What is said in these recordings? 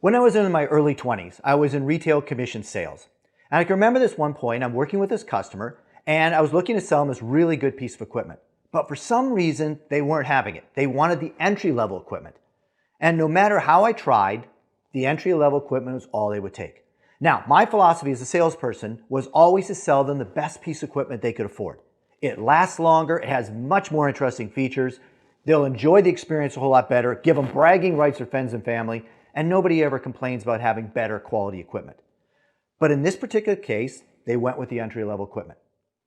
When I was in my early 20s, I was in retail commission sales. And I can remember this one point, I'm working with this customer, and I was looking to sell them this really good piece of equipment. But for some reason, they weren't having it. They wanted the entry-level equipment. And no matter how I tried, the entry-level equipment was all they would take. Now, my philosophy as a salesperson was always to sell them the best piece of equipment they could afford. It lasts longer, it has much more interesting features, they'll enjoy the experience a whole lot better, give them bragging rights for friends and family, and nobody ever complains about having better quality equipment. But in this particular case, they went with the entry-level equipment.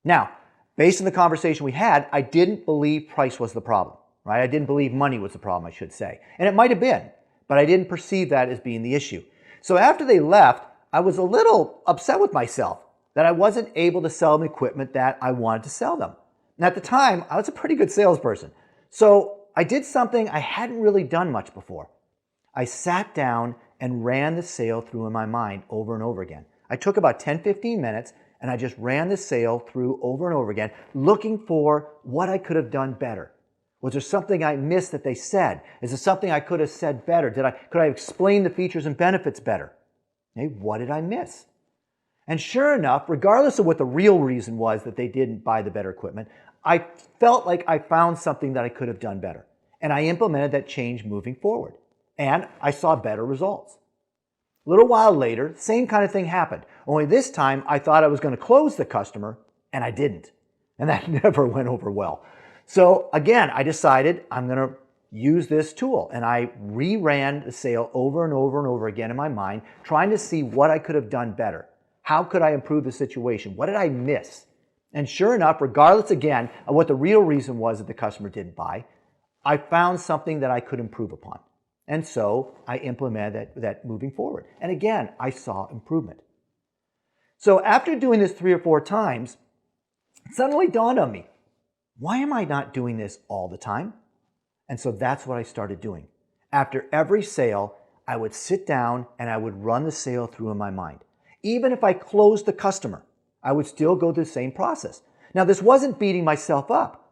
Now, based on the conversation we had, I didn't believe price was the problem, right? I didn't believe money was the problem, I should say. And it might have been, but I didn't perceive that as being the issue. So after they left, I was a little upset with myself that I wasn't able to sell them equipment that I wanted to sell them. And at the time, I was a pretty good salesperson. So I did something I hadn't really done much before. I sat down and ran the sale through in my mind over and over again. I took about 10-15 minutes and I just ran the sale through over and over again, looking for what I could have done better. Was there something I missed that they said? Is there something I could have said better? Could I have explained the features and benefits better? Hey, what did I miss? And sure enough, regardless of what the real reason was that they didn't buy the better equipment, I felt like I found something that I could have done better. And I implemented that change moving forward. And I saw better results. A little while later, same kind of thing happened. Only this time, I thought I was going to close the customer, and I didn't. And that never went over well. So again, I decided I'm going to use this tool. And I reran the sale over and over and over again in my mind, trying to see what I could have done better. How could I improve the situation? What did I miss? And sure enough, regardless again of what the real reason was that the customer didn't buy, I found something that I could improve upon. And so I implemented that moving forward. And again, I saw improvement. So after doing this 3 or 4 times, it suddenly dawned on me, why am I not doing this all the time? And so that's what I started doing. After every sale, I would sit down and I would run the sale through in my mind. Even if I closed the customer, I would still go through the same process. Now, this wasn't beating myself up.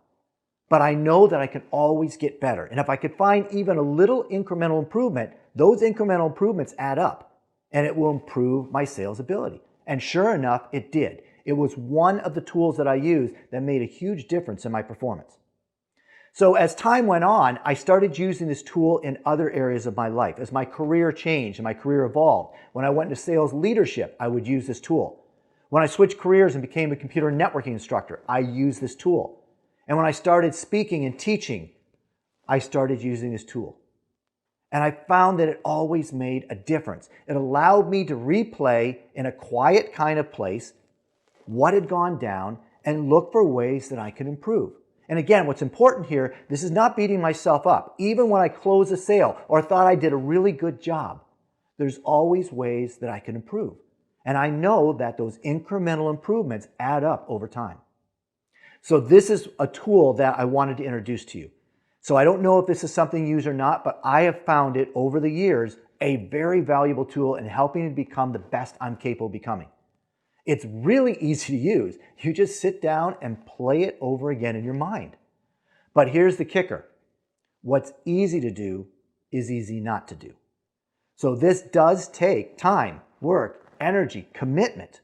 But I know that I can always get better. And if I could find even a little incremental improvement, those incremental improvements add up and it will improve my sales ability. And sure enough, it did. It was one of the tools that I used that made a huge difference in my performance. So as time went on, I started using this tool in other areas of my life. As my career changed and my career evolved, when I went into sales leadership, I would use this tool. When I switched careers and became a computer networking instructor, I used this tool. And when I started speaking and teaching, I started using this tool. And I found that it always made a difference. It allowed me to replay in a quiet kind of place what had gone down and look for ways that I could improve. And again, what's important here, this is not beating myself up. Even when I close a sale or thought I did a really good job, there's always ways that I can improve. And I know that those incremental improvements add up over time. So this is a tool that I wanted to introduce to you. So I don't know if this is something you use or not, but I have found it over the years a very valuable tool in helping me become the best I'm capable of becoming. It's really easy to use. You just sit down and play it over again in your mind. But here's the kicker. What's easy to do is easy not to do. So this does take time, work, energy, commitment.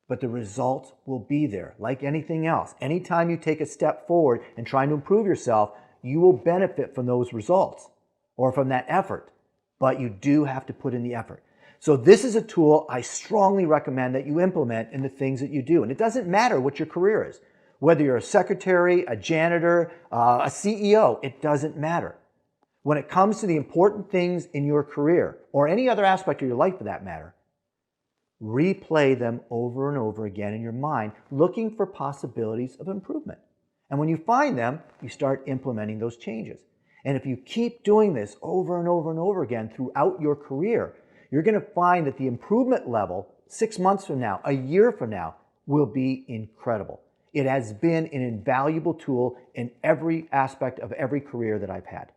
But the results will be there. Like anything else, anytime you take a step forward in trying to improve yourself, you will benefit from those results or from that effort. But you do have to put in the effort. So this is a tool I strongly recommend that you implement in the things that you do. And it doesn't matter what your career is. Whether you're a secretary, a janitor, a CEO, it doesn't matter. When it comes to the important things in your career, or any other aspect of your life for that matter, replay them over and over again in your mind, looking for possibilities of improvement. And when you find them, you start implementing those changes. And if you keep doing this over and over and over again throughout your career, you're going to find that the improvement level 6 months from now, a year from now, will be incredible. It has been an invaluable tool in every aspect of every career that I've had.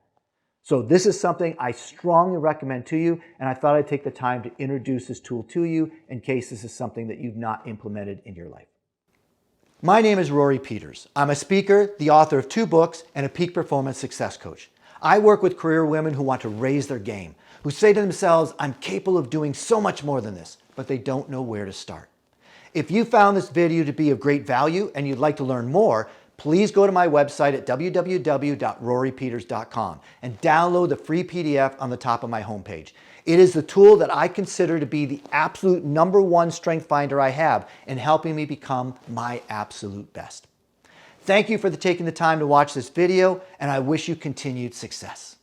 So this is something I strongly recommend to you, and I thought I'd take the time to introduce this tool to you in case this is something that you've not implemented in your life. My name is Rory Peters. I'm a speaker, the author of 2 books, and a peak performance success coach. I work with career women who want to raise their game, who say to themselves, I'm capable of doing so much more than this, but they don't know where to start. If you found this video to be of great value and you'd like to learn more, please go to my website at www.rorypeters.com and download the free PDF on the top of my homepage. It is the tool that I consider to be the absolute #1 strength finder I have in helping me become my absolute best. Thank you for taking the time to watch this video, and I wish you continued success.